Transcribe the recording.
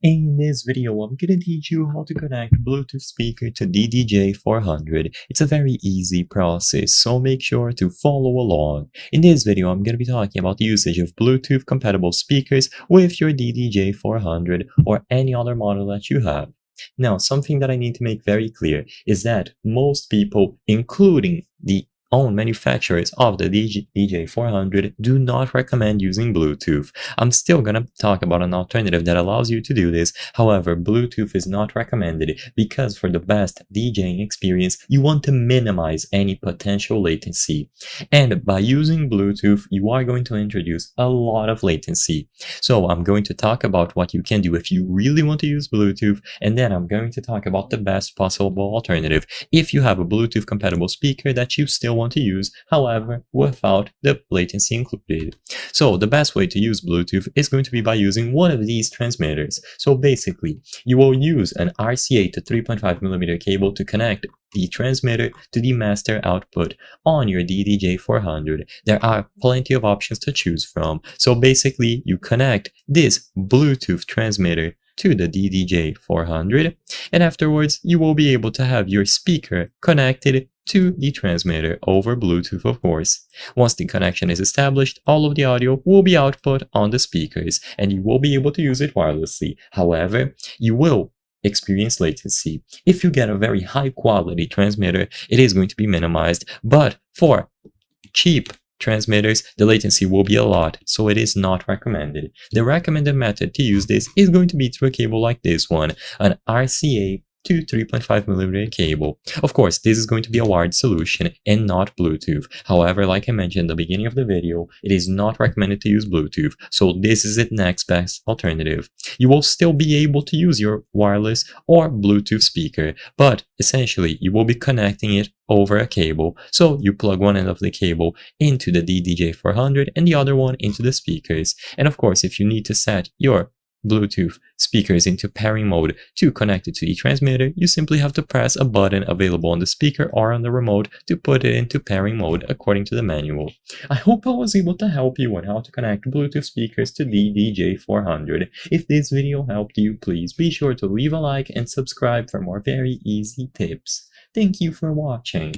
In this video, I'm gonna teach you how to connect Bluetooth speaker to DDJ-400. It's a very easy process, so make sure to follow along. In this video, I'm gonna be talking about the usage of Bluetooth compatible speakers with your DDJ-400 or any other model that you have. Now, something that I need to make very clear is that most people, including the own manufacturers of the DDJ-400, do not recommend using Bluetooth. I'm still gonna talk about an alternative that allows you to do this. However, Bluetooth is not recommended because for the best DJing experience, you want to minimize any potential latency. And by using Bluetooth, you are going to introduce a lot of latency. So I'm going to talk about what you can do if you really want to use Bluetooth, and then I'm going to talk about the best possible alternative if you have a Bluetooth compatible speaker that you still want to use, however, without the latency included. So the best way to use Bluetooth is going to be by using one of these transmitters. So basically, you will use an RCA to 3.5mm cable to connect the transmitter to the master output on your DDJ-400. There are plenty of options to choose from. So basically, you connect this Bluetooth transmitter to the DDJ-400, and afterwards you will be able to have your speaker connected to the transmitter over Bluetooth, of course. Once the connection is established, all of the audio will be output on the speakers, and you will be able to use it wirelessly. However, you will experience latency. If you get a very high quality transmitter, it is going to be minimized, but for cheap transmitters, the latency will be a lot, so it is not recommended. The recommended method to use this is going to be through a cable like this one, an RCA to 3.5mm cable. Of course, this is going to be a wired solution and not Bluetooth. However, like I mentioned in the beginning of the video, it is not recommended to use Bluetooth, so this is the next best alternative. You will still be able to use your wireless or Bluetooth speaker, but essentially you will be connecting it over a cable. So you plug one end of the cable into the DDJ-400 and the other one into the speakers. And of course, if you need to set your Bluetooth speakers into pairing mode to connect it to the transmitter, you simply have to press a button available on the speaker or on the remote to put it into pairing mode according to the manual. I hope I was able to help you on how to connect Bluetooth speakers to DDJ-400. If this video helped you, please be sure to leave a like and subscribe for more very easy tips. Thank you for watching.